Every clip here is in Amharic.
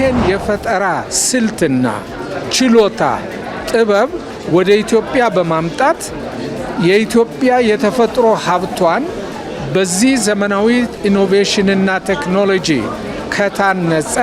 ይህን የፈጠራ ስልትና ችሎታ ጥበብ ወደ ኢትዮጵያ በማምጣት የኢትዮጵያ የተፈጥሮ ሀብቷን በዚህ ዘመናዊ ኢኖቬሽንና ቴክኖሎጂ ከታነጸ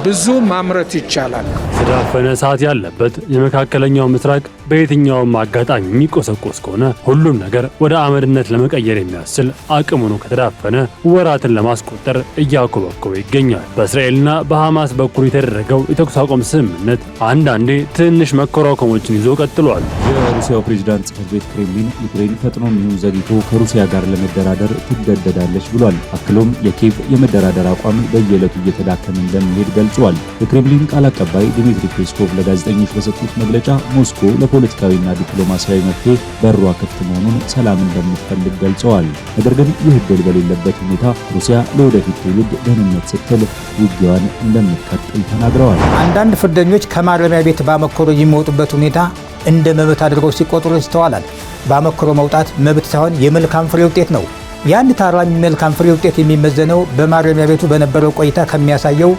ብዙ ማምረት ይቻላል። የተዳፈነ እሳት ያለበት የመካከለኛው ምስራቅ በየትኛውም አጋጣሚ የሚቆሰቆስ ከሆነ ሁሉም ነገር ወደ አመድነት ለመቀየር የሚያስችል አቅም ሆኖ ከተዳፈነ ወራትን ለማስቆጠር እያኮበኮበ ይገኛል። በእስራኤልና በሐማስ በኩል የተደረገው የተኩስ አቁም ስምምነት አንዳንዴ ትንሽ መኮራኮሞችን ይዞ ቀጥሏል። የሩሲያው ፕሬዝዳንት ጽሕፈት ቤት ክሬምሊን ዩክሬን ፈጥኖ የሚሆን ዘግይቶ ከሩሲያ ጋር ለመደራደር ትገደዳለች ብሏል። አክሎም የኪየቭ የመደራደር አቋም በየዕለቱ እየተዳከመ እንደሚሄድ ገልጿል። የክሬምሊን ቃል አቀባይ ዲሚትሪ ፔስኮቭ ለጋዜጠኞች በሰጡት መግለጫ ሞስኮ ለፖለቲካዊና ዲፕሎማሲያዊ መፍትሄ በሯ ክፍት መሆኑን ሰላም እንደምትፈልግ ገልጸዋል። ነገር ግን ይህ ዕድል በሌለበት ሁኔታ ሩሲያ ለወደፊት ትውልድ ደህንነት ስትል ውጊያዋን እንደምትቀጥል ተናግረዋል። አንዳንድ ፍርደኞች ከማረሚያ ቤት ባመክሮ የሚወጡበት ሁኔታ እንደ መብት አድርገው ሲቆጥሩ ይስተዋላል። ባመክሮ መውጣት መብት ሳይሆን የመልካም ፍሬ ውጤት ነው። የአንድ ታራሚ መልካም ፍሬ ውጤት የሚመዘነው በማረሚያ ቤቱ በነበረው ቆይታ ከሚያሳየው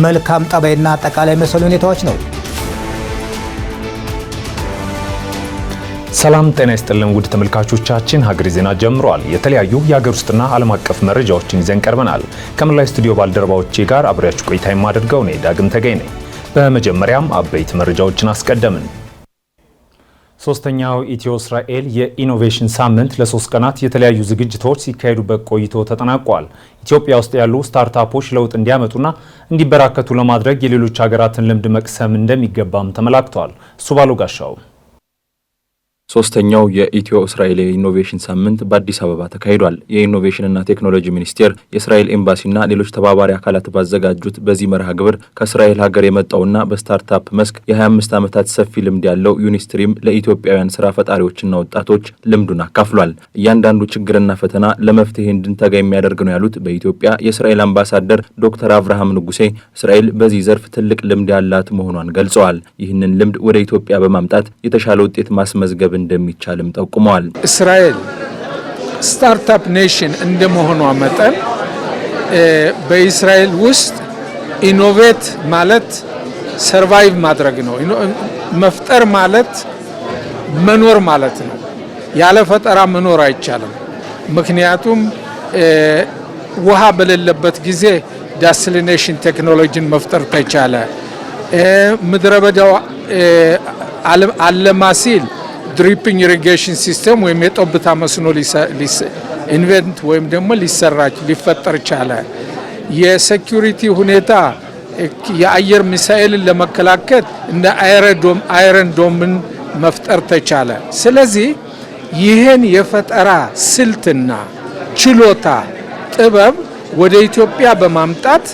መልካም ጠባይና አጠቃላይ መሰል ሁኔታዎች ነው። ሰላም ጤና ይስጥልን ውድ ተመልካቾቻችን፣ ሀገሬ ዜና ጀምሯል። የተለያዩ የሀገር ውስጥና ዓለም አቀፍ መረጃዎችን ይዘን ቀርበናል። ከመላው ስቱዲዮ ባልደረባዎቼ ጋር አብሬያችሁ ቆይታ የማደርገው እኔ ዳግም ተገኝ ነኝ። በመጀመሪያም አበይት መረጃዎችን አስቀደምን። ሶስተኛው ኢትዮ እስራኤል የኢኖቬሽን ሳምንት ለ3 ቀናት የተለያዩ ዝግጅቶች ሲካሄዱበት ቆይቶ ተጠናቋል። ኢትዮጵያ ውስጥ ያሉ ስታርታፖች ለውጥ እንዲያመጡና እንዲበራከቱ ለማድረግ የሌሎች ሀገራትን ልምድ መቅሰም እንደሚገባም ተመላክቷል። እሱ ባለው ጋሻው ሶስተኛው የኢትዮ እስራኤል ኢኖቬሽን ሳምንት በአዲስ አበባ ተካሂዷል። የኢኖቬሽንና ቴክኖሎጂ ሚኒስቴር፣ የእስራኤል ኤምባሲና ሌሎች ተባባሪ አካላት ባዘጋጁት በዚህ መርሃ ግብር ከእስራኤል ሀገር የመጣውና በስታርታፕ መስክ የ25 ዓመታት ሰፊ ልምድ ያለው ዩኒስትሪም ለኢትዮጵያውያን ስራ ፈጣሪዎችና ወጣቶች ልምዱን አካፍሏል። እያንዳንዱ ችግርና ፈተና ለመፍትሄ እንድንተጋ የሚያደርግ ነው ያሉት በኢትዮጵያ የእስራኤል አምባሳደር ዶክተር አብርሃም ንጉሴ እስራኤል በዚህ ዘርፍ ትልቅ ልምድ ያላት መሆኗን ገልጸዋል። ይህንን ልምድ ወደ ኢትዮጵያ በማምጣት የተሻለ ውጤት ማስመዝገብ እንደሚቻልም ጠቁመዋል። እስራኤል ስታርታፕ ኔሽን እንደመሆኗ መጠን በእስራኤል ውስጥ ኢኖቬት ማለት ሰርቫይቭ ማድረግ ነው። መፍጠር ማለት መኖር ማለት ነው። ያለ ፈጠራ መኖር አይቻልም። ምክንያቱም ውሃ በሌለበት ጊዜ ዳስሊኔሽን ቴክኖሎጂን መፍጠር ተቻለ። ምድረ በዳው አለማ ሲል ድሪፒንግ ኢሪጌሽን ሲስተም ወይም የጠብታ መስኖ ኢንቨንት ወይም ደግሞ ሊፈጠር ቻለ። የሴኩሪቲ ሁኔታ የአየር ሚሳኤልን ለመከላከል እንደ አይረን ዶምን መፍጠር ተቻለ። ስለዚህ ይህን የፈጠራ ስልትና ችሎታ ጥበብ ወደ ኢትዮጵያ በማምጣት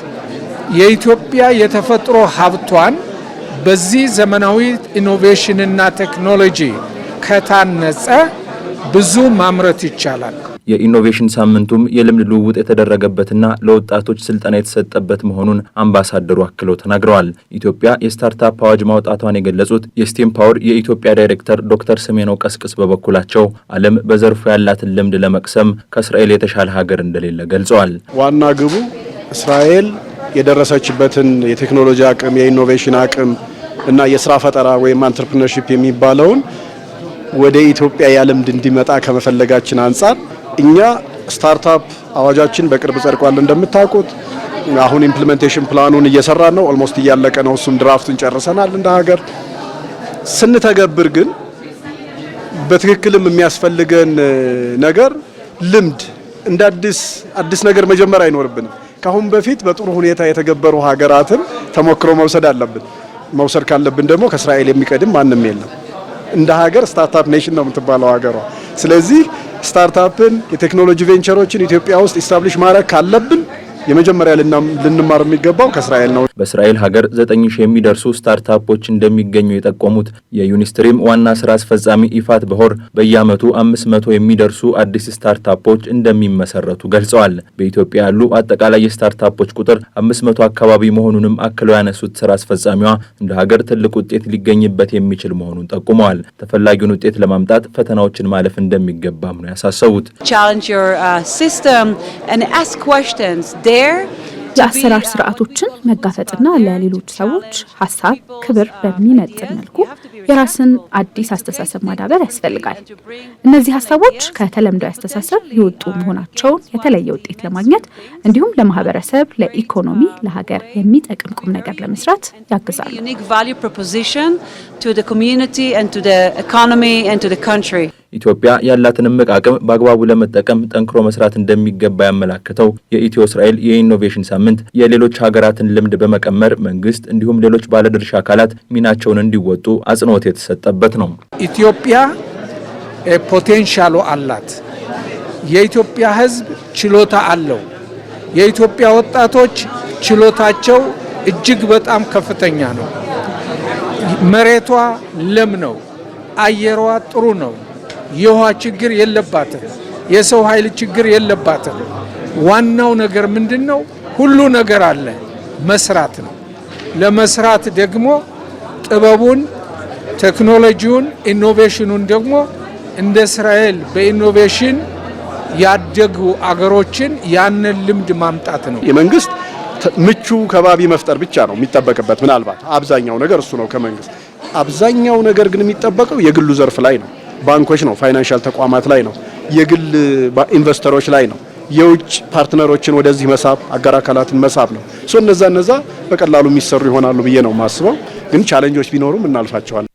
የኢትዮጵያ የተፈጥሮ ሀብቷን በዚህ ዘመናዊ ኢኖቬሽንና ቴክኖሎጂ ከታነጸ ብዙ ማምረት ይቻላል። የኢኖቬሽን ሳምንቱም የልምድ ልውውጥ የተደረገበትና ለወጣቶች ስልጠና የተሰጠበት መሆኑን አምባሳደሩ አክለው ተናግረዋል። ኢትዮጵያ የስታርታፕ አዋጅ ማውጣቷን የገለጹት የስቴም ፓወር የኢትዮጵያ ዳይሬክተር ዶክተር ስሜነው ቀስቅስ በበኩላቸው ዓለም በዘርፉ ያላትን ልምድ ለመቅሰም ከእስራኤል የተሻለ ሀገር እንደሌለ ገልጸዋል። ዋና ግቡ እስራኤል የደረሰችበትን የቴክኖሎጂ አቅም፣ የኢኖቬሽን አቅም እና የስራ ፈጠራ ወይም አንትርፕረነርሺፕ የሚባለውን ወደ ኢትዮጵያ ያልምድ እንዲመጣ ከመፈለጋችን አንጻር እኛ ስታርታፕ አዋጃችን በቅርብ ጸድቋል። እንደምታውቁት አሁን ኢምፕሊሜንቴሽን ፕላኑን እየሰራን ነው። ኦልሞስት እያለቀ ነው። እሱም ድራፍቱን ጨርሰናል። እንደ ሀገር ስንተገብር ግን በትክክልም የሚያስፈልገን ነገር ልምድ እንደ አዲስ ነገር መጀመር አይኖርብንም። ካሁን በፊት በጥሩ ሁኔታ የተገበሩ ሀገራትን ተሞክሮ መውሰድ አለብን። መውሰድ ካለብን ደግሞ ከእስራኤል የሚቀድም ማንም የለም። እንደ ሀገር ስታርታፕ ኔሽን ነው የምትባለው ሀገሯ። ስለዚህ ስታርታፕን የቴክኖሎጂ ቬንቸሮችን ኢትዮጵያ ውስጥ ኢስታብሊሽ ማድረግ ካለብን የመጀመሪያ ልንማር የሚገባው ከእስራኤል ነው። በእስራኤል ሀገር 9000 የሚደርሱ ስታርታፖች እንደሚገኙ የጠቆሙት የዩኒስትሪም ዋና ስራ አስፈጻሚ ኢፋት በሆር በየዓመቱ 500 የሚደርሱ አዲስ ስታርታፖች እንደሚመሰረቱ ገልጸዋል። በኢትዮጵያ ያሉ አጠቃላይ የስታርታፖች ቁጥር 500 አካባቢ መሆኑንም አክለው ያነሱት ስራ አስፈጻሚዋ እንደ ሀገር ትልቅ ውጤት ሊገኝበት የሚችል መሆኑን ጠቁመዋል። ተፈላጊውን ውጤት ለማምጣት ፈተናዎችን ማለፍ እንደሚገባም ነው ያሳሰቡት። Challenge your system and ask questions. There የአሰራር ስርዓቶችን መጋፈጥና ለሌሎች ሰዎች ሀሳብ ክብር በሚመጥን መልኩ የራስን አዲስ አስተሳሰብ ማዳበር ያስፈልጋል። እነዚህ ሀሳቦች ከተለምዶ አስተሳሰብ የወጡ መሆናቸውን የተለየ ውጤት ለማግኘት እንዲሁም ለማህበረሰብ፣ ለኢኮኖሚ፣ ለሀገር የሚጠቅም ቁም ነገር ለመስራት ያግዛሉ። ኢትዮጵያ ያላትን እምቅ አቅም በአግባቡ ለመጠቀም ጠንክሮ መስራት እንደሚገባ ያመላከተው የኢትዮ እስራኤል የኢኖቬሽን ሳምንት የሌሎች ሀገራትን ልምድ በመቀመር መንግስት እንዲሁም ሌሎች ባለድርሻ አካላት ሚናቸውን እንዲወጡ አጽንኦት የተሰጠበት ነው። ኢትዮጵያ ፖቴንሻሉ አላት። የኢትዮጵያ ሕዝብ ችሎታ አለው። የኢትዮጵያ ወጣቶች ችሎታቸው እጅግ በጣም ከፍተኛ ነው። መሬቷ ለም ነው። አየሯ ጥሩ ነው። የውሃ ችግር የለባትም። የሰው ኃይል ችግር የለባትም። ዋናው ነገር ምንድነው? ሁሉ ነገር አለ። መስራት ነው። ለመስራት ደግሞ ጥበቡን፣ ቴክኖሎጂውን፣ ኢኖቬሽኑን ደግሞ እንደ እስራኤል በኢኖቬሽን ያደጉ አገሮችን ያንን ልምድ ማምጣት ነው። የመንግስት ምቹ ከባቢ መፍጠር ብቻ ነው የሚጠበቅበት። ምናልባት አብዛኛው ነገር እሱ ነው ከመንግስት። አብዛኛው ነገር ግን የሚጠበቀው የግሉ ዘርፍ ላይ ነው። ባንኮች ነው፣ ፋይናንሻል ተቋማት ላይ ነው፣ የግል ኢንቨስተሮች ላይ ነው። የውጭ ፓርትነሮችን ወደዚህ መሳብ፣ አጋር አካላትን መሳብ ነው። እነዛ በቀላሉ የሚሰሩ ይሆናሉ ብዬ ነው የማስበው። ግን ቻሌንጆች ቢኖሩም እናልፋቸዋለን።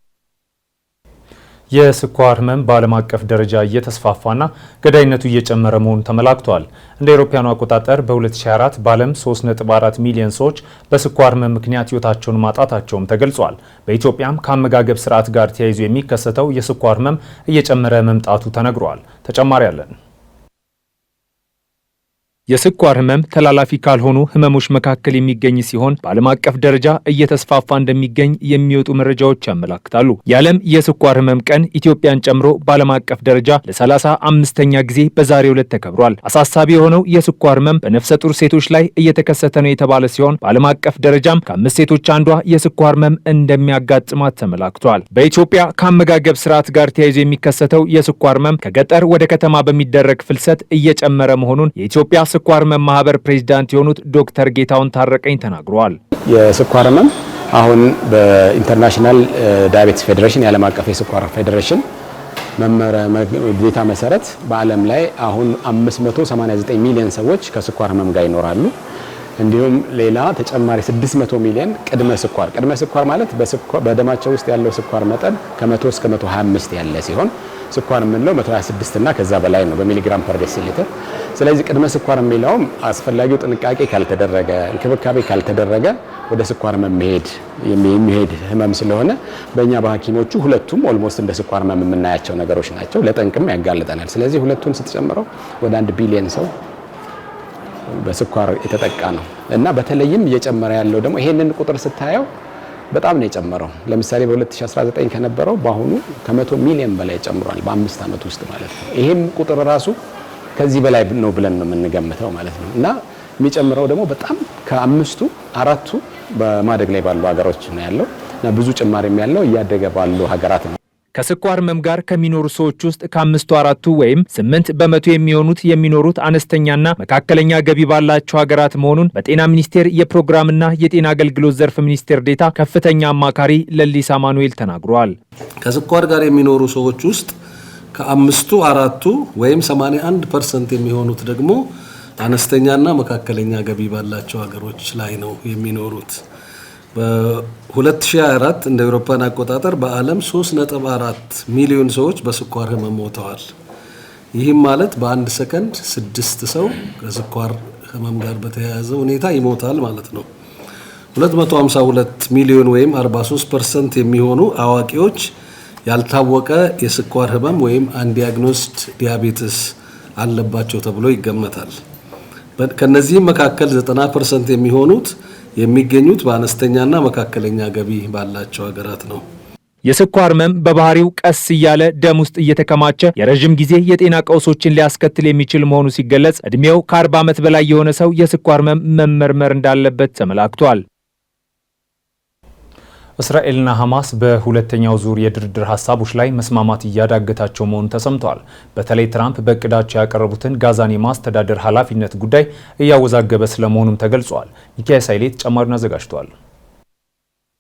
የስኳር ህመም በዓለም አቀፍ ደረጃ እየተስፋፋና ገዳይነቱ እየጨመረ መሆኑ ተመላክቷል። እንደ አውሮፓውያኑ አቆጣጠር በ2024 በዓለም 3.4 ሚሊዮን ሰዎች በስኳር ህመም ምክንያት ህይወታቸውን ማጣታቸውም ተገልጿል። በኢትዮጵያም ከአመጋገብ ስርዓት ጋር ተያይዞ የሚከሰተው የስኳር ህመም እየጨመረ መምጣቱ ተነግሯል። ተጨማሪ አለን። የስኳር ህመም ተላላፊ ካልሆኑ ህመሞች መካከል የሚገኝ ሲሆን በዓለም አቀፍ ደረጃ እየተስፋፋ እንደሚገኝ የሚወጡ መረጃዎች ያመላክታሉ። የዓለም የስኳር ህመም ቀን ኢትዮጵያን ጨምሮ በዓለም አቀፍ ደረጃ ለ35ኛ ጊዜ በዛሬው ዕለት ተከብሯል። አሳሳቢ የሆነው የስኳር ህመም በነፍሰ ጡር ሴቶች ላይ እየተከሰተ ነው የተባለ ሲሆን በዓለም አቀፍ ደረጃም ከ5 ሴቶች አንዷ የስኳር ህመም እንደሚያጋጥማት ተመላክቷል። በኢትዮጵያ ከአመጋገብ ስርዓት ጋር ተያይዞ የሚከሰተው የስኳር ህመም ከገጠር ወደ ከተማ በሚደረግ ፍልሰት እየጨመረ መሆኑን የኢትዮጵያ ስኳር ህመም ማህበር ፕሬዚዳንት የሆኑት ዶክተር ጌታውን ታረቀኝ ተናግረዋል። የስኳር ህመም አሁን በኢንተርናሽናል ዳያቤቲስ ፌዴሬሽን የዓለም አቀፍ የስኳር ፌዴሬሽን መመሪያ መሰረት በዓለም ላይ አሁን 589 ሚሊዮን ሰዎች ከስኳር ህመም ጋር ይኖራሉ። እንዲሁም ሌላ ተጨማሪ 600 ሚሊዮን ቅድመ ስኳር ማለት በደማቸው ውስጥ ያለው ስኳር መጠን ከ100 እስከ 125 ያለ ሲሆን ስኳር የምንለው 126 እና ከዛ በላይ ነው በሚሊግራም ፐር ዴሲሊትር። ስለዚህ ቅድመ ስኳር የሚለውም አስፈላጊው ጥንቃቄ ካልተደረገ፣ እንክብካቤ ካልተደረገ ወደ ስኳር የሚሄድ ህመም ስለሆነ በእኛ በሐኪሞቹ ሁለቱም ኦልሞስት እንደ ስኳር ህመም የምናያቸው ነገሮች ናቸው። ለጠንቅም ያጋልጠናል። ስለዚህ ሁለቱን ስትጨምረው ወደ 1 ቢሊዮን ሰው በስኳር የተጠቃ ነው እና በተለይም እየጨመረ ያለው ደግሞ ይሄንን ቁጥር ስታየው በጣም ነው የጨመረው። ለምሳሌ በ2019 ከነበረው በአሁኑ ከ100 ሚሊዮን በላይ ጨምሯል በ5 ዓመት ውስጥ ማለት ነው። ይሄም ቁጥር ራሱ ከዚህ በላይ ነው ብለን ነው የምንገምተው ማለት ነው እና የሚጨምረው ደግሞ በጣም ከ5ቱ 4ቱ በማደግ ላይ ባሉ ሀገሮች ነው ያለው እና ብዙ ጭማሪም ያለው እያደገ ባሉ ሀገራት ነው። ከስኳር ህመም ጋር ከሚኖሩ ሰዎች ውስጥ ከ5ቱ 4ቱ ወይም 8 በመቶ የሚኖሩት አነስተኛና መካከለኛ ገቢ ባላቸው ሀገራት መሆኑን በጤና ሚኒስቴር የፕሮግራምና የጤና አገልግሎት ዘርፍ ሚኒስቴር ዴኤታ ከፍተኛ አማካሪ ለሊሳ ማኑኤል ተናግረዋል። ከስኳር ጋር የሚኖሩ ሰዎች ውስጥ ከ5ቱ 4ቱ ወይም 81% የሚሆኑት ደግሞ አነስተኛና መካከለኛ ገቢ ባላቸው ሀገሮች ላይ ነው የሚኖሩት። በ2024 እንደ አውሮፓውያን አቆጣጠር በዓለም 3.4 ሚሊዮን ሰዎች በስኳር ህመም ሞተዋል። ይህም ማለት በአንድ ሰከንድ 6 ሰው ከስኳር ህመም ጋር በተያያዘ ሁኔታ ይሞታል ማለት ነው። 252 ሚሊዮን ወይም 43% የሚሆኑ አዋቂዎች ያልታወቀ የስኳር ህመም ወይም አንዲያግኖስድ ዲያቤትስ አለባቸው ተብሎ ይገመታል። ከነዚህም መካከል 90% የሚሆኑት የሚገኙት በአነስተኛና መካከለኛ ገቢ ባላቸው ሀገራት ነው። የስኳር ህመም በባህሪው ቀስ እያለ ደም ውስጥ እየተከማቸ የረጅም ጊዜ የጤና ቀውሶችን ሊያስከትል የሚችል መሆኑ ሲገለጽ እድሜው ከ40 ዓመት በላይ የሆነ ሰው የስኳር ህመም መመርመር እንዳለበት ተመላክቷል። እስራኤልና ሐማስ በሁለተኛው ዙር የድርድር ሀሳቦች ላይ መስማማት እያዳገታቸው መሆኑ ተሰምቷል። በተለይ ትራምፕ በእቅዳቸው ያቀረቡትን ጋዛን የማስተዳደር ኃላፊነት ጉዳይ እያወዛገበ ስለመሆኑም ተገልጿል። ሚካኤል ሳይሌ ተጨማሪውን አዘጋጅቷል።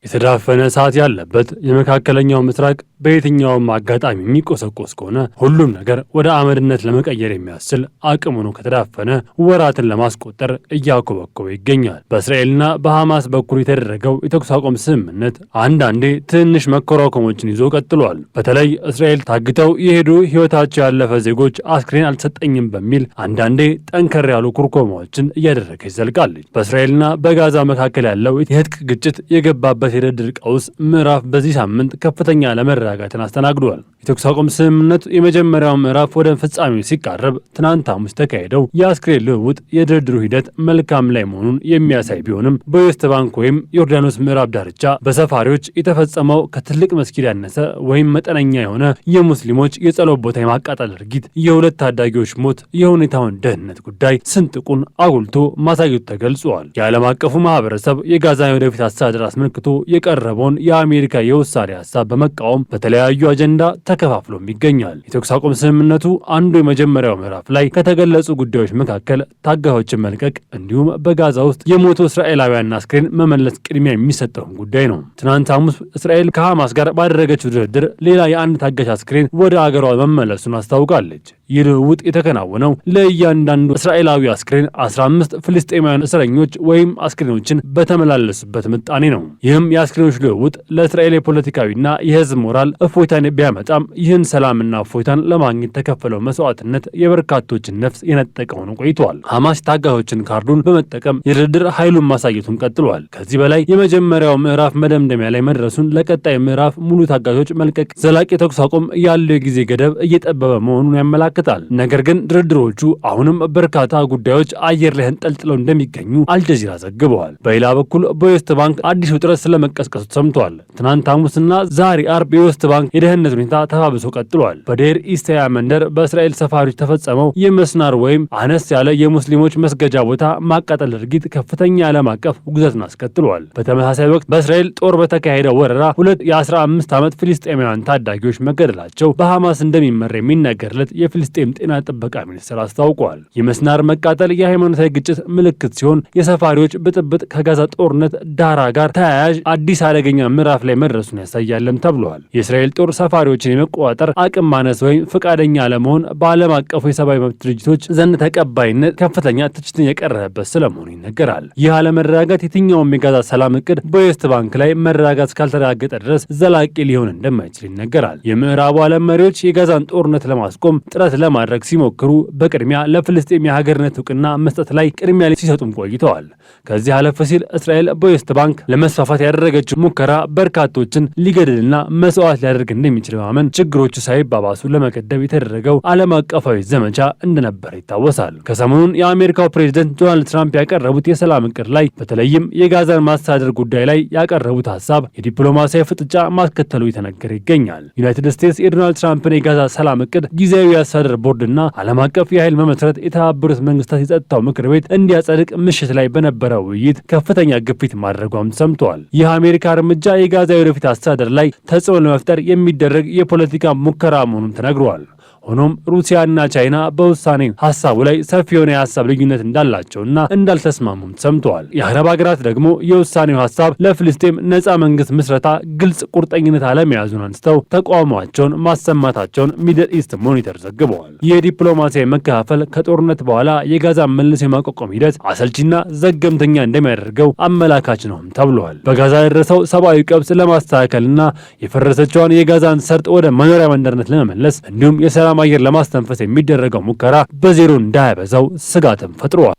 የተዳፈነ እሳት ያለበት የመካከለኛው ምስራቅ በየትኛውም አጋጣሚ የሚቆሰቆስ ከሆነ ሁሉም ነገር ወደ አመድነት ለመቀየር የሚያስችል አቅም ሆኖ ከተዳፈነ ወራትን ለማስቆጠር እያኮበኮበ ይገኛል። በእስራኤልና በሐማስ በኩል የተደረገው የተኩስ አቁም ስምምነት አንዳንዴ ትንሽ መኮራኮሞችን ይዞ ቀጥሏል። በተለይ እስራኤል ታግተው የሄዱ ሕይወታቸው ያለፈ ዜጎች አስክሬን አልተሰጠኝም በሚል አንዳንዴ ጠንከር ያሉ ኩርኮማዎችን እያደረገች ዘልቃለች። በእስራኤልና በጋዛ መካከል ያለው የትጥቅ ግጭት የገባበት የድርድር ቀውስ ምዕራፍ በዚህ ሳምንት ከፍተኛ ለመረጋጋትን አስተናግዷል። የተኩስ አቁም ስምምነቱ የመጀመሪያው ምዕራፍ ወደ ፍጻሜው ሲቃረብ ትናንት ሐሙስ ተካሄደው የአስክሬን ልውውጥ የድርድሩ ሂደት መልካም ላይ መሆኑን የሚያሳይ ቢሆንም በዌስት ባንክ ወይም ዮርዳኖስ ምዕራብ ዳርቻ በሰፋሪዎች የተፈጸመው ከትልቅ መስጊድ ያነሰ ወይም መጠነኛ የሆነ የሙስሊሞች የጸሎት ቦታ የማቃጠል ድርጊት የሁለት ታዳጊዎች ሞት የሁኔታውን ደህንነት ጉዳይ ስንጥቁን አጉልቶ ማሳየቱ ተገልጿል። የዓለም አቀፉ ማህበረሰብ የጋዛን ወደፊት አስተዳደር አስመልክቶ የቀረበውን የአሜሪካ የውሳኔ ሀሳብ በመቃወም በተለያዩ አጀንዳ ተከፋፍሎም ይገኛል። የተኩስ አቁም ስምምነቱ አንዱ የመጀመሪያው ምዕራፍ ላይ ከተገለጹ ጉዳዮች መካከል ታጋዮችን መልቀቅ እንዲሁም በጋዛ ውስጥ የሞቱ እስራኤላውያን አስክሬን መመለስ ቅድሚያ የሚሰጠውን ጉዳይ ነው። ትናንት ሐሙስ እስራኤል ከሐማስ ጋር ባደረገችው ድርድር ሌላ የአንድ ታጋች አስክሬን ወደ አገሯ መመለሱን አስታውቃለች። ይህ ልውውጥ የተከናወነው ለእያንዳንዱ እስራኤላዊ አስክሬን 15 ፍልስጤማውያን እስረኞች ወይም አስክሬኖችን በተመላለሱበት ምጣኔ ነው። ይህም የአስክሬኖች ልውውጥ ለእስራኤል የፖለቲካዊና የሕዝብ ሞራል እፎይታን ቢያመጣም ይህን ሰላምና እፎይታን ለማግኘት ተከፈለው መስዋዕትነት የበርካቶችን ነፍስ የነጠቀ ሆኖ ቆይቷል። ሐማስ ታጋዮችን ካርዱን በመጠቀም የድርድር ኃይሉን ማሳየቱን ቀጥሏል። ከዚህ በላይ የመጀመሪያው ምዕራፍ መደምደሚያ ላይ መድረሱን ለቀጣይ ምዕራፍ ሙሉ ታጋዮች መልቀቅ ዘላቂ ተኩስ አቁም ያለው የጊዜ ገደብ እየጠበበ መሆኑን ያመላክታል። ነገር ግን ድርድሮቹ አሁንም በርካታ ጉዳዮች አየር ላይ ተንጠልጥለው እንደሚገኙ አልጀዚራ ዘግበዋል። በሌላ በኩል በዌስት ባንክ አዲስ ውጥረት ስለመቀስቀሱ ሰምቷል። ትናንት ሐሙስና ዛሬ አርብ የዌስት ባንክ የደህንነት ሁኔታ ተባብሶ ቀጥሏል። በዴር ኢስታያ መንደር በእስራኤል ሰፋሪዎች ተፈጸመው የመስናር ወይም አነስ ያለ የሙስሊሞች መስገጃ ቦታ ማቃጠል ድርጊት ከፍተኛ ዓለም አቀፍ ውግዘትን አስከትሏል። በተመሳሳይ ወቅት በእስራኤል ጦር በተካሄደው ወረራ ሁለት የ15 ዓመት ፍልስጤማውያን ታዳጊዎች መገደላቸው በሐማስ እንደሚመራ የሚነገርለት የፍልስጤም ጤና ጥበቃ ሚኒስቴር አስታውቋል። የመስናር መቃጠል የሃይማኖታዊ ግጭት ምልክት ሲሆን የሰፋሪዎች ብጥብጥ ከጋዛ ጦርነት ዳራ ጋር ተያያዥ አዲስ አደገኛ ምዕራፍ ላይ መድረሱን ያሳያልም ተብሏል። የእስራኤል ጦር ሰፋሪዎችን የመቆጣጠር አቅም ማነስ ወይም ፈቃደኛ አለመሆን በዓለም አቀፉ የሰብአዊ መብት ድርጅቶች ዘንድ ተቀባይነት ከፍተኛ ትችትን የቀረበበት ስለመሆኑ ይነገራል። ይህ አለመረጋጋት የትኛውም የጋዛ ሰላም እቅድ በዌስት ባንክ ላይ መረጋጋት እስካልተረጋገጠ ድረስ ዘላቂ ሊሆን እንደማይችል ይነገራል። የምዕራቡ ዓለም መሪዎች የጋዛን ጦርነት ለማስቆም ጥረት ለማድረግ ሲሞክሩ በቅድሚያ ለፍልስጤም የሀገርነት እውቅና መስጠት ላይ ቅድሚያ ሲሰጡም ቆይተዋል። ከዚህ አለፍ ሲል እስራኤል በዌስት ባንክ ለመስፋፋት ያደረገችው ሙከራ በርካቶችን ሊገድልና መስዋዕት ሊያደርግ እንደሚችል ማመን ችግሮቹ ሳይባባሱ ለመገደብ የተደረገው ዓለም አቀፋዊ ዘመቻ እንደነበረ ይታወሳል። ከሰሞኑን የአሜሪካው ፕሬዝደንት ዶናልድ ትራምፕ ያቀረቡት የሰላም እቅድ ላይ በተለይም የጋዛን ማስተዳደር ጉዳይ ላይ ያቀረቡት ሀሳብ የዲፕሎማሲያዊ ፍጥጫ ማስከተሉ የተነገረ ይገኛል። ዩናይትድ ስቴትስ የዶናልድ ትራምፕን የጋዛ ሰላም እቅድ ጊዜያዊ የአስተዳደር ቦርድና ዓለም አቀፍ የኃይል መመስረት የተባበሩት መንግስታት የጸጥታው ምክር ቤት እንዲያጸድቅ ምሽት ላይ በነበረው ውይይት ከፍተኛ ግፊት ማድረጓም ሰምተዋል። ይህ አሜሪካ እርምጃ የጋዛ የወደፊት አስተዳደር ላይ ተጽዕኖ ለመፍጠር የሚደረግ የፖለቲካ ሙከራ መሆኑን ተነግሯል። ሆኖም ሩሲያና ቻይና በውሳኔ ሀሳቡ ላይ ሰፊ የሆነ የሀሳብ ልዩነት እንዳላቸውና እንዳልተስማሙም ሰምተዋል። የአረብ ሀገራት ደግሞ የውሳኔው ሀሳብ ለፍልስጤም ነፃ መንግስት ምስረታ ግልጽ ቁርጠኝነት አለመያዙን አንስተው ተቃውሟቸውን ማሰማታቸውን ሚድል ኢስት ሞኒተር ዘግበዋል። የዲፕሎማሲያዊ መከፋፈል ከጦርነት በኋላ የጋዛ መልሶ የማቋቋም ሂደት አሰልቺና ዘገምተኛ እንደሚያደርገው አመላካች ነውም ተብሏል። በጋዛ የደረሰው ሰብአዊ ቀውስ ለማስተካከልና የፈረሰችውን የጋዛን ሰርጥ ወደ መኖሪያ መንደርነት ለመመለስ እንዲሁም የሰላም አየር ለማስተንፈስ የሚደረገው ሙከራ በዜሮ እንዳያበዛው ስጋትም ፈጥሯል።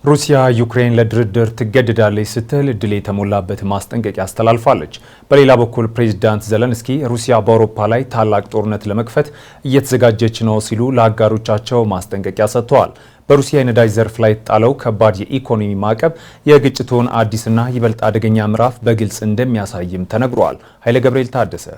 ሩሲያ ዩክሬን ለድርድር ትገደዳለች ስትል ድል የተሞላበት ማስጠንቀቂያ አስተላልፋለች። በሌላ በኩል ፕሬዚዳንት ዘለንስኪ ሩሲያ በአውሮፓ ላይ ታላቅ ጦርነት ለመክፈት እየተዘጋጀች ነው ሲሉ ለአጋሮቻቸው ማስጠንቀቂያ ሰጥተዋል። በሩሲያ የነዳጅ ዘርፍ ላይ ጣለው ከባድ የኢኮኖሚ ማዕቀብ የግጭቱን አዲስና ይበልጥ አደገኛ ምዕራፍ በግልጽ እንደሚያሳይም ተነግሯል። ኃይለ ገብርኤል ታደሰ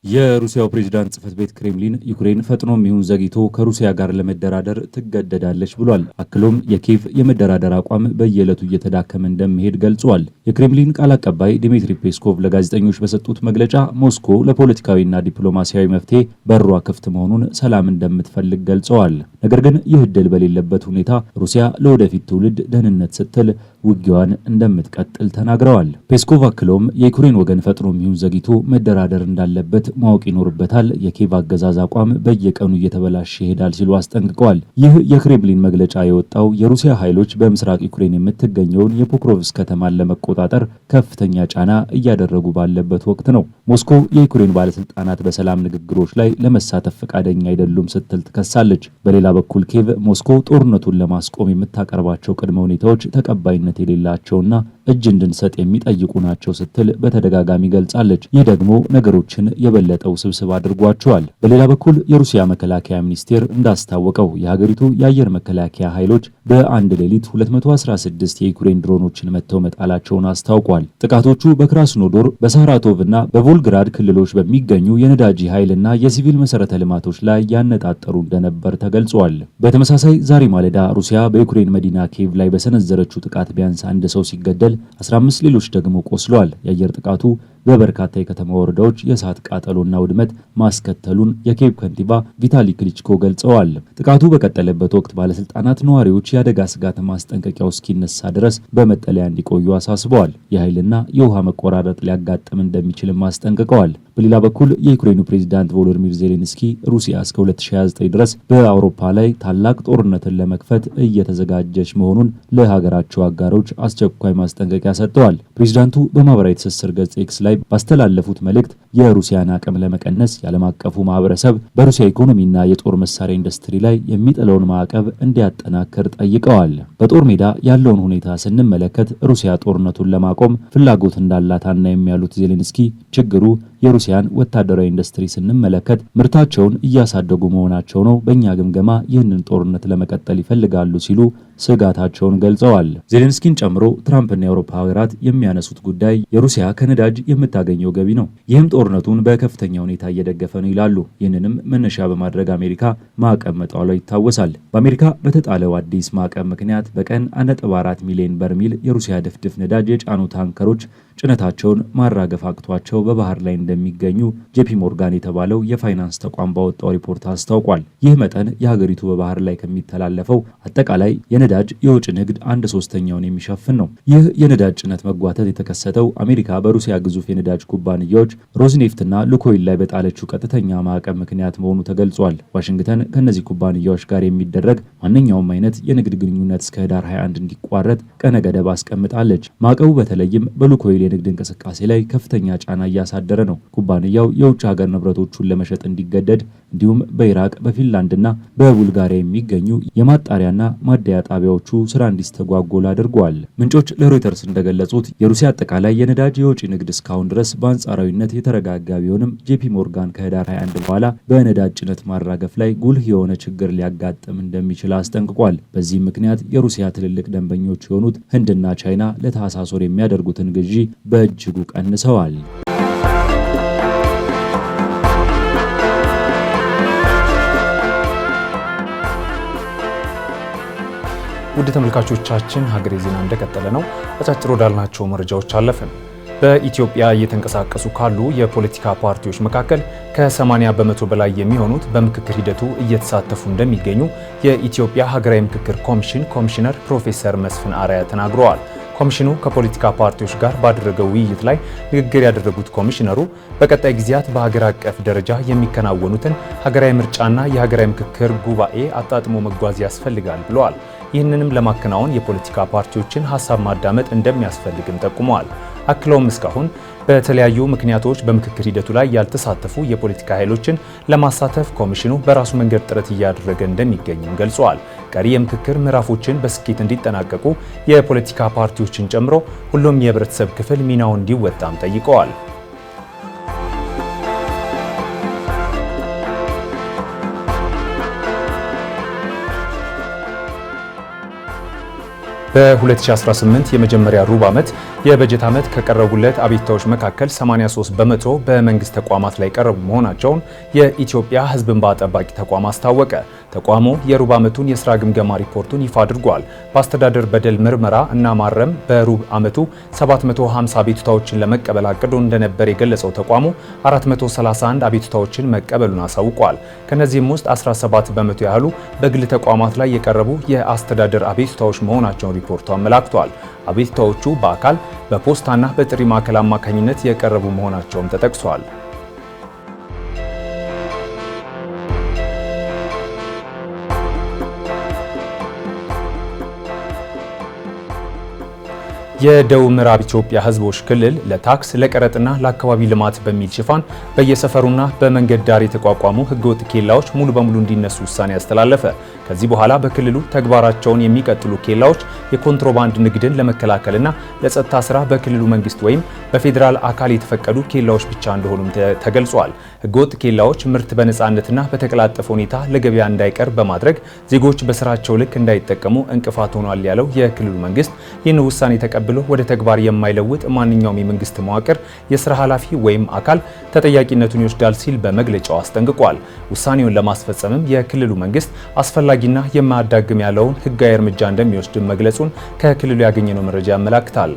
የሩሲያው ፕሬዝዳንት ጽህፈት ቤት ክሬምሊን ዩክሬን ፈጥኖም ይሁን ዘግይቶ ከሩሲያ ጋር ለመደራደር ትገደዳለች ብሏል። አክሎም የኪየቭ የመደራደር አቋም በየዕለቱ እየተዳከመ እንደሚሄድ ገልጿል። የክሬምሊን ቃል አቀባይ ዲሚትሪ ፔስኮቭ ለጋዜጠኞች በሰጡት መግለጫ ሞስኮ ለፖለቲካዊና ዲፕሎማሲያዊ መፍትሄ በሯ ክፍት መሆኑን ሰላም እንደምትፈልግ ገልጸዋል። ነገር ግን ይህ ዕድል በሌለበት ሁኔታ ሩሲያ ለወደፊት ትውልድ ደህንነት ስትል ውጊያዋን እንደምትቀጥል ተናግረዋል። ፔስኮቭ አክሎም የዩክሬን ወገን ፈጥኖም ይሁን ዘግይቶ መደራደር እንዳለበት ማወቅ ይኖርበታል። የኪየቭ አገዛዝ አቋም በየቀኑ እየተበላሸ ይሄዳል ሲሉ አስጠንቅቀዋል። ይህ የክሬምሊን መግለጫ የወጣው የሩሲያ ኃይሎች በምስራቅ ዩክሬን የምትገኘውን የፖክሮቭስክ ከተማን ለመቆጣጠር ከፍተኛ ጫና እያደረጉ ባለበት ወቅት ነው። ሞስኮ የዩክሬን ባለስልጣናት በሰላም ንግግሮች ላይ ለመሳተፍ ፈቃደኛ አይደሉም ስትል ትከሳለች። በሌላ በኩል ኪየቭ ሞስኮ ጦርነቱን ለማስቆም የምታቀርባቸው ቅድመ ሁኔታዎች ተቀባይነት የሌላቸውና እጅ እንድንሰጥ የሚጠይቁ ናቸው ስትል በተደጋጋሚ ገልጻለች። ይህ ደግሞ ነገሮችን የበለጠ ውስብስብ አድርጓቸዋል። በሌላ በኩል የሩሲያ መከላከያ ሚኒስቴር እንዳስታወቀው የሀገሪቱ የአየር መከላከያ ኃይሎች በአንድ ሌሊት 216 የዩክሬን ድሮኖችን መተው መጣላቸውን አስታውቋል። ጥቃቶቹ በክራስኖዶር በሳራቶቭ እና በቮልግራድ ክልሎች በሚገኙ የነዳጅ ኃይልና የሲቪል መሰረተ ልማቶች ላይ ያነጣጠሩ እንደነበር ተገልጿል። በተመሳሳይ ዛሬ ማለዳ ሩሲያ በዩክሬን መዲና ኪየቭ ላይ በሰነዘረችው ጥቃት ቢያንስ አንድ ሰው ሲገደል 15 ሌሎች ደግሞ ቆስለዋል። የአየር ጥቃቱ በበርካታ የከተማ ወረዳዎች የእሳት ቃጠሎና ውድመት ማስከተሉን የኪየቭ ከንቲባ ቪታሊ ክሊችኮ ገልጸዋል። ጥቃቱ በቀጠለበት ወቅት ባለስልጣናት ነዋሪዎች የአደጋ ስጋት ማስጠንቀቂያው እስኪነሳ ድረስ በመጠለያ እንዲቆዩ አሳስበዋል። የኃይልና የውሃ መቆራረጥ ሊያጋጥም እንደሚችልም አስጠንቅቀዋል። በሌላ በኩል የዩክሬኑ ፕሬዝዳንት ቮሎዲሚር ዜሌንስኪ ሩሲያ እስከ 2029 ድረስ በአውሮፓ ላይ ታላቅ ጦርነትን ለመክፈት እየተዘጋጀች መሆኑን ለሀገራቸው አጋሮች አስቸኳይ ማስጠንቀቂያ ሰጥተዋል። ፕሬዝዳንቱ በማህበራዊ ትስስር ገጽ ኤክስ ላይ ባስተላለፉት መልእክት የሩሲያን አቅም ለመቀነስ የዓለም አቀፉ ማህበረሰብ በሩሲያ ኢኮኖሚና የጦር መሳሪያ ኢንዱስትሪ ላይ የሚጥለውን ማዕቀብ እንዲያጠናክር ጠይቀዋል። በጦር ሜዳ ያለውን ሁኔታ ስንመለከት ሩሲያ ጦርነቱን ለማቆም ፍላጎት እንዳላት አናይም ያሉት ዜሌንስኪ ችግሩ የሩሲያን ወታደራዊ ኢንዱስትሪ ስንመለከት ምርታቸውን እያሳደጉ መሆናቸው ነው። በእኛ ግምገማ ይህንን ጦርነት ለመቀጠል ይፈልጋሉ ሲሉ ስጋታቸውን ገልጸዋል። ዜሌንስኪን ጨምሮ ትራምፕና የአውሮፓ ሀገራት የሚያነሱት ጉዳይ የሩሲያ ከነዳጅ የምታገኘው ገቢ ነው። ይህም ጦርነቱን በከፍተኛ ሁኔታ እየደገፈ ነው ይላሉ። ይህንንም መነሻ በማድረግ አሜሪካ ማዕቀብ መጣሏ ይታወሳል። በአሜሪካ በተጣለው አዲስ ማዕቀብ ምክንያት በቀን 1.4 ሚሊዮን በርሜል የሩሲያ ድፍድፍ ነዳጅ የጫኑ ታንከሮች ጭነታቸውን ማራገፍ አቅቷቸው በባህር ላይ እንደሚገኙ ጄፒ ሞርጋን የተባለው የፋይናንስ ተቋም ባወጣው ሪፖርት አስታውቋል። ይህ መጠን የሀገሪቱ በባህር ላይ ከሚተላለፈው አጠቃላይ የነዳጅ የውጭ ንግድ 1/3ኛውን የሚሸፍን ነው። ይህ የነዳጅ ጭነት መጓተት የተከሰተው አሜሪካ በሩሲያ ግዙፍ የነዳጅ ኩባንያዎች ሮዝኔፍትና ሉኮይል ላይ በጣለችው ቀጥተኛ ማዕቀብ ምክንያት መሆኑ ተገልጿል። ዋሽንግተን ከእነዚህ ኩባንያዎች ጋር የሚደረግ ማንኛውም አይነት የንግድ ግንኙነት እስከ ህዳር 21 እንዲቋረጥ ቀነ ገደብ አስቀምጣለች። ማዕቀቡ በተለይም በሉኮይል የንግድ እንቅስቃሴ ላይ ከፍተኛ ጫና እያሳደረ ነው። ኩባንያው የውጭ ሀገር ንብረቶቹን ለመሸጥ እንዲገደድ እንዲሁም በኢራቅ በፊንላንድና በቡልጋሪያ የሚገኙ የማጣሪያና ማደያ ጣቢያዎቹ ስራ እንዲስተጓጎል አድርገዋል። ምንጮች ለሮይተርስ እንደገለጹት የሩሲያ አጠቃላይ የነዳጅ የውጭ ንግድ እስካሁን ድረስ በአንጻራዊነት የተረጋጋ ቢሆንም ጄፒ ሞርጋን ከህዳር 21 በኋላ በነዳጅ ጭነት ማራገፍ ላይ ጉልህ የሆነ ችግር ሊያጋጥም እንደሚችል አስጠንቅቋል። በዚህም ምክንያት የሩሲያ ትልልቅ ደንበኞች የሆኑት ህንድና ቻይና ለታህሳስ ወር የሚያደርጉትን ግዢ በእጅጉ ቀንሰዋል። ውድ ተመልካቾቻችን ሀገሬ ዜና እንደቀጠለ ነው። አጫጭር ወዳልናቸው መረጃዎች አለፍን። በኢትዮጵያ እየተንቀሳቀሱ ካሉ የፖለቲካ ፓርቲዎች መካከል ከ80 በመቶ በላይ የሚሆኑት በምክክር ሂደቱ እየተሳተፉ እንደሚገኙ የኢትዮጵያ ሀገራዊ ምክክር ኮሚሽን ኮሚሽነር ፕሮፌሰር መስፍን አርአያ ተናግረዋል። ኮሚሽኑ ከፖለቲካ ፓርቲዎች ጋር ባደረገው ውይይት ላይ ንግግር ያደረጉት ኮሚሽነሩ በቀጣይ ጊዜያት በሀገር አቀፍ ደረጃ የሚከናወኑትን ሀገራዊ ምርጫና የሀገራዊ ምክክር ጉባኤ አጣጥሞ መጓዝ ያስፈልጋል ብለዋል። ይህንንም ለማከናወን የፖለቲካ ፓርቲዎችን ሀሳብ ማዳመጥ እንደሚያስፈልግም ጠቁመዋል። አክለውም እስካሁን በተለያዩ ምክንያቶች በምክክር ሂደቱ ላይ ያልተሳተፉ የፖለቲካ ኃይሎችን ለማሳተፍ ኮሚሽኑ በራሱ መንገድ ጥረት እያደረገ እንደሚገኝም ገልጸዋል። ቀሪ የምክክር ምዕራፎችን በስኬት እንዲጠናቀቁ የፖለቲካ ፓርቲዎችን ጨምሮ ሁሉም የህብረተሰብ ክፍል ሚናውን እንዲወጣም ጠይቀዋል። በ2018 የመጀመሪያ ሩብ ዓመት የበጀት ዓመት ከቀረቡለት አቤቱታዎች መካከል 83 በመቶ በመንግስት ተቋማት ላይ ቀረቡ መሆናቸውን የኢትዮጵያ ሕዝብ እንባ ጠባቂ ተቋም አስታወቀ። ተቋሙ የሩብ ዓመቱን የስራ ግምገማ ሪፖርቱን ይፋ አድርጓል። በአስተዳደር በደል ምርመራ እና ማረም በሩብ ዓመቱ 750 አቤቱታዎችን ለመቀበል አቅዶ እንደነበር የገለጸው ተቋሙ 431 አቤቱታዎችን መቀበሉን አሳውቋል። ከነዚህም ውስጥ 17 በመቶ ያህሉ በግል ተቋማት ላይ የቀረቡ የአስተዳደር አቤቱታዎች መሆናቸውን ሪፖርቱ አመላክቷል። አቤቱታዎቹ በአካል በፖስታና በጥሪ ማዕከል አማካኝነት የቀረቡ መሆናቸውም ተጠቅሷል። የደቡብ ምዕራብ ኢትዮጵያ ህዝቦች ክልል ለታክስ ለቀረጥና ለአካባቢ ልማት በሚል ሽፋን በየሰፈሩና በመንገድ ዳር የተቋቋሙ ህገወጥ ኬላዎች ሙሉ በሙሉ እንዲነሱ ውሳኔ ያስተላለፈ። ከዚህ በኋላ በክልሉ ተግባራቸውን የሚቀጥሉ ኬላዎች የኮንትሮባንድ ንግድን ለመከላከልና ለጸጥታ ስራ በክልሉ መንግስት ወይም በፌዴራል አካል የተፈቀዱ ኬላዎች ብቻ እንደሆኑም ተገልጿል። ህገወጥ ኬላዎች ምርት በነፃነትና በተቀላጠፈ ሁኔታ ለገበያ እንዳይቀርብ በማድረግ ዜጎች በስራቸው ልክ እንዳይጠቀሙ እንቅፋት ሆኗል ያለው የክልሉ መንግስት ይህን ውሳኔ ተቀብሎ ወደ ተግባር የማይለውጥ ማንኛውም የመንግስት መዋቅር የስራ ኃላፊ ወይም አካል ተጠያቂነቱን ይወስዳል ሲል በመግለጫው አስጠንቅቋል። ውሳኔውን ለማስፈጸምም የክልሉ መንግስት አስፈላጊና የማያዳግም ያለውን ህጋዊ እርምጃ እንደሚወስድ መግለጹን ከክልሉ ያገኘነው መረጃ ያመለክታል።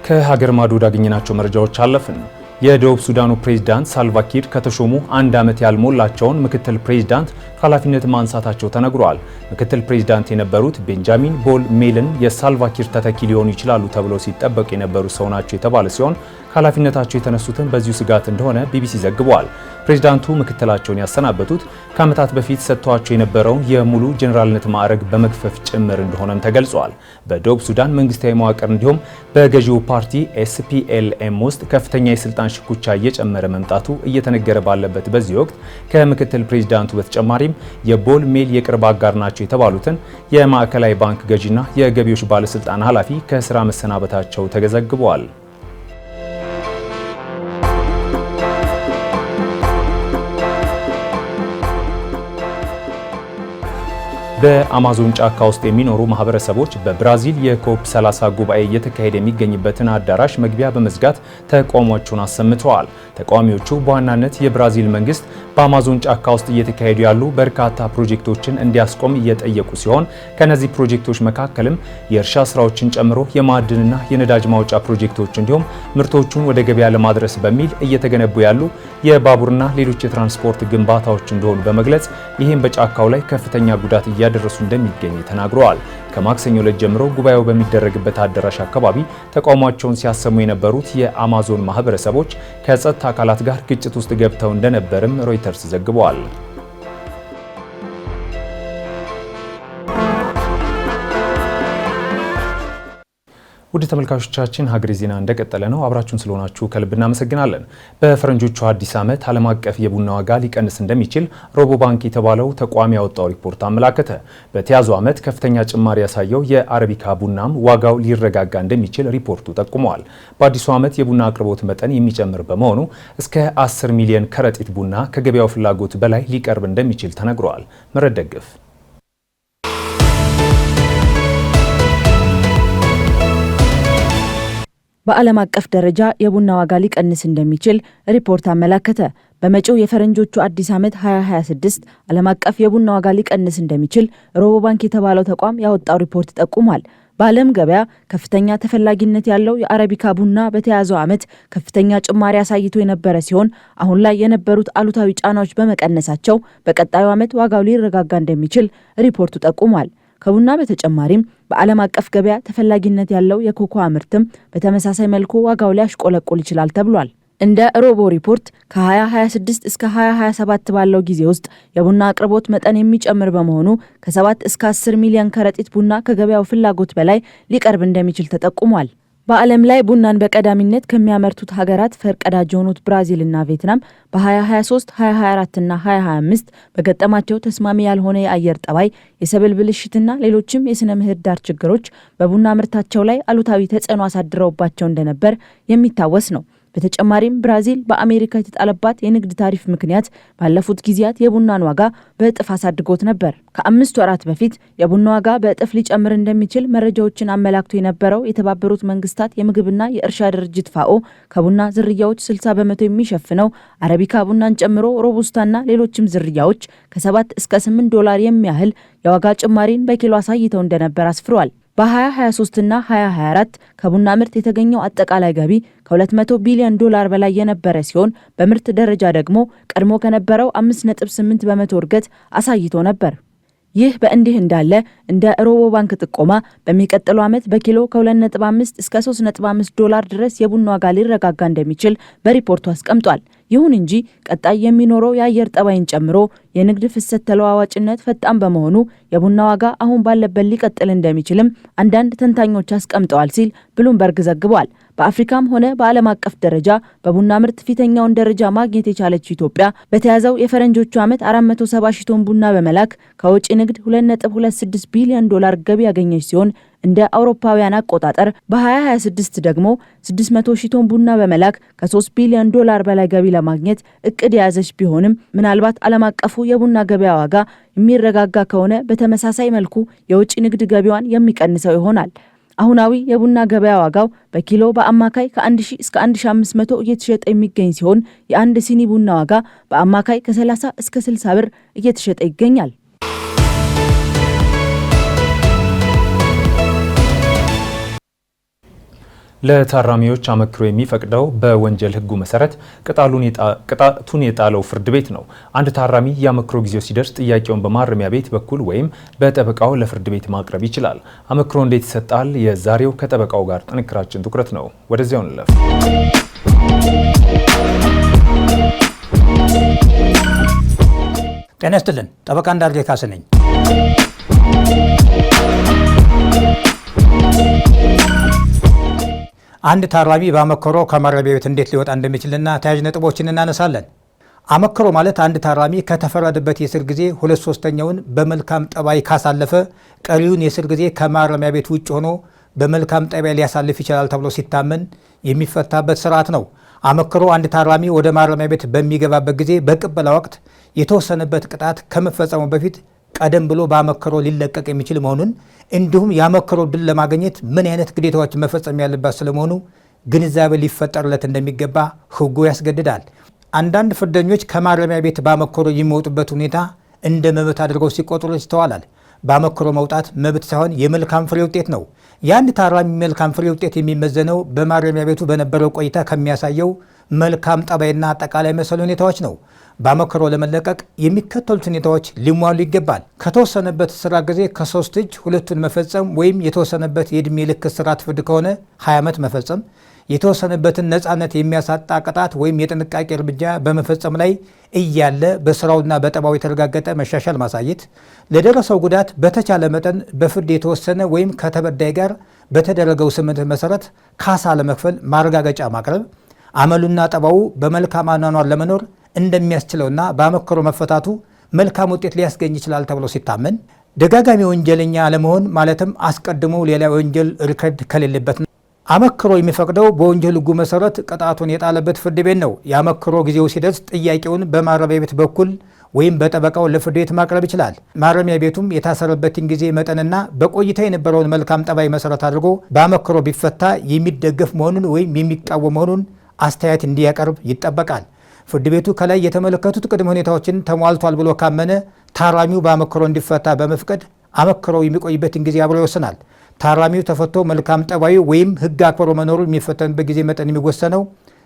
ከሀገር ማዶ ወዳገኘናቸው መረጃዎች አለፍን። የደቡብ ሱዳኑ ፕሬዝዳንት ሳልቫኪር ከተሾሙ 1 ዓመት ያልሞላቸውን ምክትል ፕሬዝዳንት ኃላፊነት ማንሳታቸው ተነግሯል። ምክትል ፕሬዝዳንት የነበሩት ቤንጃሚን ቦል ሜልን የሳልቫኪር ተተኪ ሊሆኑ ይችላሉ ተብለው ሲጠበቅ የነበሩ ሰው ናቸው የተባለ ሲሆን ኃላፊነታቸው የተነሱትን በዚሁ ስጋት እንደሆነ ቢቢሲ ዘግቧል። ፕሬዝዳንቱ ምክትላቸውን ያሰናበቱት ከዓመታት በፊት ሰጥተዋቸው የነበረውን የሙሉ ጄኔራልነት ማዕረግ በመግፈፍ ጭምር እንደሆነም ተገልጿል። በደቡብ ሱዳን መንግስታዊ መዋቅር እንዲሁም በገዢው ፓርቲ ኤስፒኤልኤም ውስጥ ከፍተኛ የስልጣን ሽኩቻ እየጨመረ መምጣቱ እየተነገረ ባለበት በዚህ ወቅት ከምክትል ፕሬዝዳንቱ በተጨማሪም የቦል ሜል የቅርብ አጋር ናቸው የተባሉትን የማዕከላዊ ባንክ ገዢና የገቢዎች ባለስልጣን ኃላፊ ከስራ መሰናበታቸው ተዘግቧል። በአማዞን ጫካ ውስጥ የሚኖሩ ማህበረሰቦች በብራዚል የኮፕ 30 ጉባኤ እየተካሄደ የሚገኝበትን አዳራሽ መግቢያ በመዝጋት ተቃውሟቸውን አሰምተዋል። ተቃዋሚዎቹ በዋናነት የብራዚል መንግስት በአማዞን ጫካ ውስጥ እየተካሄዱ ያሉ በርካታ ፕሮጀክቶችን እንዲያስቆም እየጠየቁ ሲሆን ከነዚህ ፕሮጀክቶች መካከልም የእርሻ ስራዎችን ጨምሮ የማዕድንና የነዳጅ ማውጫ ፕሮጀክቶች እንዲሁም ምርቶቹን ወደ ገበያ ለማድረስ በሚል እየተገነቡ ያሉ የባቡርና ሌሎች የትራንስፖርት ግንባታዎች እንደሆኑ በመግለጽ ይህም በጫካው ላይ ከፍተኛ ጉዳት እያደረሱ እንደሚገኝ ተናግረዋል። ከማክሰኞ ዕለት ጀምሮ ጉባኤው በሚደረግበት አዳራሽ አካባቢ ተቃውሟቸውን ሲያሰሙ የነበሩት የአማዞን ማህበረሰቦች ከጸጥታ አካላት ጋር ግጭት ውስጥ ገብተው እንደነበርም ሮይተርስ ዘግቧል። ውድ ተመልካቾቻችን ሀገሬ ዜና እንደቀጠለ ነው። አብራችሁን ስለሆናችሁ ከልብ እናመሰግናለን። በፈረንጆቹ አዲስ ዓመት ዓለም አቀፍ የቡና ዋጋ ሊቀንስ እንደሚችል ሮቦ ባንክ የተባለው ተቋም ያወጣው ሪፖርት አመላከተ። በተያዘው ዓመት ከፍተኛ ጭማሪ ያሳየው የአረቢካ ቡናም ዋጋው ሊረጋጋ እንደሚችል ሪፖርቱ ጠቁመዋል። በአዲሱ ዓመት የቡና አቅርቦት መጠን የሚጨምር በመሆኑ እስከ 10 ሚሊዮን ከረጢት ቡና ከገበያው ፍላጎት በላይ ሊቀርብ እንደሚችል ተነግሯል። መረደግፍ በዓለም አቀፍ ደረጃ የቡና ዋጋ ሊቀንስ እንደሚችል ሪፖርት አመላከተ። በመጪው የፈረንጆቹ አዲስ ዓመት 2026 ዓለም አቀፍ የቡና ዋጋ ሊቀንስ እንደሚችል ሮቦ ባንክ የተባለው ተቋም ያወጣው ሪፖርት ጠቁሟል። በዓለም ገበያ ከፍተኛ ተፈላጊነት ያለው የአረቢካ ቡና በተያዘው ዓመት ከፍተኛ ጭማሪ አሳይቶ የነበረ ሲሆን አሁን ላይ የነበሩት አሉታዊ ጫናዎች በመቀነሳቸው በቀጣዩ ዓመት ዋጋው ሊረጋጋ እንደሚችል ሪፖርቱ ጠቁሟል። ከቡና በተጨማሪም በዓለም አቀፍ ገበያ ተፈላጊነት ያለው የኮኮዋ ምርትም በተመሳሳይ መልኩ ዋጋው ሊያሽቆለቆል ይችላል ተብሏል። እንደ ሮቦ ሪፖርት ከ2026 እስከ 2027 ባለው ጊዜ ውስጥ የቡና አቅርቦት መጠን የሚጨምር በመሆኑ ከ7 እስከ 10 ሚሊዮን ከረጢት ቡና ከገበያው ፍላጎት በላይ ሊቀርብ እንደሚችል ተጠቁሟል። በዓለም ላይ ቡናን በቀዳሚነት ከሚያመርቱት ሀገራት ፈርቀዳጅ የሆኑት ብራዚልና ቪየትናም በ2023፣ 2024 እና 2025 በገጠማቸው ተስማሚ ያልሆነ የአየር ጠባይ፣ የሰብል ብልሽትና ሌሎችም የስነ ምህዳር ችግሮች በቡና ምርታቸው ላይ አሉታዊ ተጽዕኖ አሳድረውባቸው እንደነበር የሚታወስ ነው። በተጨማሪም ብራዚል በአሜሪካ የተጣለባት የንግድ ታሪፍ ምክንያት ባለፉት ጊዜያት የቡናን ዋጋ በእጥፍ አሳድጎት ነበር። ከ5 ወራት በፊት የቡና ዋጋ በእጥፍ ሊጨምር እንደሚችል መረጃዎችን አመላክቶ የነበረው የተባበሩት መንግስታት የምግብና የእርሻ ድርጅት ፋኦ ከቡና ዝርያዎች 60% የሚሸፍነው አረቢካ ቡናን ጨምሮ ሮቡስታና ሌሎችም ዝርያዎች ከ7 እስከ $8 የሚያህል የዋጋ ጭማሪን በኪሎ አሳይተው እንደነበር አስፍሯል። በ2023 እና 2024 ከቡና ምርት የተገኘው አጠቃላይ ገቢ ከ$200 ቢሊዮን በላይ የነበረ ሲሆን በምርት ደረጃ ደግሞ ቀድሞ ከነበረው 5.8% እድገት አሳይቶ ነበር። ይህ በእንዲህ እንዳለ እንደ ሮቦ ባንክ ጥቆማ በሚቀጥለው ዓመት በኪሎ ከ2.5 እስከ $3.5 ድረስ የቡና ዋጋ ሊረጋጋ እንደሚችል በሪፖርቱ አስቀምጧል። ይሁን እንጂ ቀጣይ የሚኖረው የአየር ጠባይን ጨምሮ የንግድ ፍሰት ተለዋዋጭነት ፈጣን በመሆኑ የቡና ዋጋ አሁን ባለበት ሊቀጥል እንደሚችልም አንዳንድ ተንታኞች አስቀምጠዋል ሲል ብሉምበርግ ዘግቧል። በአፍሪካም ሆነ በዓለም አቀፍ ደረጃ በቡና ምርት ፊተኛውን ደረጃ ማግኘት የቻለችው ኢትዮጵያ በተያዘው የፈረንጆቹ ዓመት 470 ሺህ ቶን ቡና በመላክ ከውጭ ንግድ $2.26 ቢሊዮን ገቢ ያገኘች ሲሆን እንደ አውሮፓውያን አቆጣጠር በ2026 ደግሞ 600 ሺህ ቶን ቡና በመላክ ከ3 ቢሊዮን በላይ ገቢ ለማግኘት እቅድ የያዘች ቢሆንም ምናልባት ዓለም አቀፉ የቡና ገበያ ዋጋ የሚረጋጋ ከሆነ በተመሳሳይ መልኩ የውጭ ንግድ ገቢዋን የሚቀንሰው ይሆናል። አሁናዊ የቡና ገበያ ዋጋው በኪሎ በአማካይ ከ1000 እስከ 1500 እየተሸጠ የሚገኝ ሲሆን የአንድ ሲኒ ቡና ዋጋ በአማካይ ከ30 እስከ 60 ብር እየተሸጠ ይገኛል። ለታራሚዎች አመክሮ የሚፈቅደው በወንጀል ሕጉ መሰረት ቅጣቱን የጣለው ፍርድ ቤት ነው። አንድ ታራሚ የአመክሮ ጊዜው ሲደርስ ጥያቄውን በማረሚያ ቤት በኩል ወይም በጠበቃው ለፍርድ ቤት ማቅረብ ይችላል። አመክሮ እንዴት ይሰጣል? የዛሬው ከጠበቃው ጋር ጥንክራችን ትኩረት ነው። ወደዚያው እንለፍ። ጤና ይስጥልን። ጠበቃ እንዳርጌ ካስ ነኝ። አንድ ታራሚ በአመክሮ ከማረሚያ ቤት እንዴት ሊወጣ እንደሚችልና ተያያዥ ነጥቦችን እናነሳለን። አመክሮ ማለት አንድ ታራሚ ከተፈረደበት የእስር ጊዜ 2/3ኛውን በመልካም ጠባይ ካሳለፈ ቀሪውን የእስር ጊዜ ከማረሚያ ቤት ውጭ ሆኖ በመልካም ጠባይ ሊያሳልፍ ይችላል ተብሎ ሲታመን የሚፈታበት ስርዓት ነው። አመክሮ አንድ ታራሚ ወደ ማረሚያ ቤት በሚገባበት ጊዜ በቅበላ ወቅት የተወሰነበት ቅጣት ከመፈጸሙ በፊት ቀደም ብሎ በአመክሮ ሊለቀቅ የሚችል መሆኑን እንዲሁም የአመክሮ ድል ለማግኘት ምን አይነት ግዴታዎች መፈጸም ያለባት ስለመሆኑ ግንዛቤ ሊፈጠርለት እንደሚገባ ሕጉ ያስገድዳል። አንዳንድ ፍርደኞች ከማረሚያ ቤት በአመክሮ የሚወጡበት ሁኔታ እንደ መብት አድርገው ሲቆጥሩ ይስተዋላል። በአመክሮ መውጣት መብት ሳይሆን የመልካም ፍሬ ውጤት ነው። የአንድ ታራሚ መልካም ፍሬ ውጤት የሚመዘነው በማረሚያ ቤቱ በነበረው ቆይታ ከሚያሳየው መልካም ጠባይና አጠቃላይ መሰል ሁኔታዎች ነው። በአመክሮ ለመለቀቅ የሚከተሉት ሁኔታዎች ሊሟሉ ይገባል። ከተወሰነበት እስራት ጊዜ ከ3 እጅ 2ቱን መፈጸም ወይም የተወሰነበት የዕድሜ ልክ እስራት ፍርድ ከሆነ 20 ዓመት መፈጸም፣ የተወሰነበትን ነፃነት የሚያሳጣ ቅጣት ወይም የጥንቃቄ እርምጃ በመፈጸም ላይ እያለ በስራውና በጠባው የተረጋገጠ መሻሻል ማሳየት፣ ለደረሰው ጉዳት በተቻለ መጠን በፍርድ የተወሰነ ወይም ከተበዳይ ጋር በተደረገው ስምምነት መሰረት ካሳ ለመክፈል ማረጋገጫ ማቅረብ፣ አመሉና ጠባው በመልካም አኗኗር ለመኖር እንደሚያስችለውና በአመክሮ መፈታቱ መልካም ውጤት ሊያስገኝ ይችላል ተብሎ ሲታመን፣ ደጋጋሚ ወንጀለኛ አለመሆን ማለትም አስቀድሞ ሌላ ወንጀል ሪከርድ ከሌለበት ነው። አመክሮ የሚፈቅደው በወንጀል ሕጉ መሰረት ቅጣቱን የጣለበት ፍርድ ቤት ነው። የአመክሮ ጊዜው ሲደርስ ጥያቄውን በማረሚያ ቤት በኩል ወይም በጠበቃው ለፍርድ ቤት ማቅረብ ይችላል። ማረሚያ ቤቱም የታሰረበትን ጊዜ መጠንና በቆይታ የነበረውን መልካም ጠባይ መሰረት አድርጎ በአመክሮ ቢፈታ የሚደገፍ መሆኑን ወይም የሚቃወም መሆኑን አስተያየት እንዲያቀርብ ይጠበቃል። ፍርድ ቤቱ ከላይ የተመለከቱት ቅድመ ሁኔታዎችን ተሟልቷል ብሎ ካመነ ታራሚው በአመክሮ እንዲፈታ በመፍቀድ አመክሮው የሚቆይበትን ጊዜ አብሮ ይወስናል። ታራሚው ተፈቶ መልካም ጠባዩ ወይም ሕግ አክብሮ መኖሩ የሚፈተንበት ጊዜ መጠን የሚወሰነው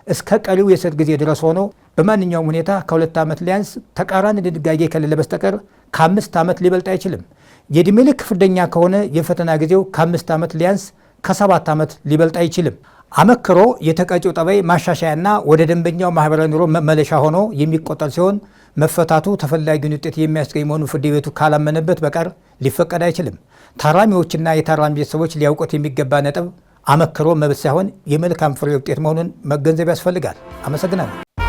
እስከ ቀሪው የእስር ጊዜ ድረስ ሆኖ በማንኛውም ሁኔታ ከ2 ዓመት ሊያንስ ተቃራኒ ድንጋጌ ከሌለ በስተቀር ከ5 ዓመት ሊበልጥ አይችልም። የዕድሜ ልክ ፍርደኛ ከሆነ የፈተና ጊዜው ከ5 ዓመት ሊያንስ ከ7 ዓመት ሊበልጥ አይችልም። አመክሮ የተቀጪው ጠባይ ማሻሻያና ወደ ደንበኛው ማህበራዊ ኑሮ መመለሻ ሆኖ የሚቆጠር ሲሆን መፈታቱ ተፈላጊውን ውጤት የሚያስገኝ መሆኑ ፍርድ ቤቱ ካላመነበት በቀር ሊፈቀድ አይችልም። ታራሚዎችና የታራሚ ቤተሰቦች ሊያውቁት የሚገባ ነጥብ አመክሮ መብት ሳይሆን የመልካም ፍሬ ውጤት መሆኑን መገንዘብ ያስፈልጋል። አመሰግናለሁ።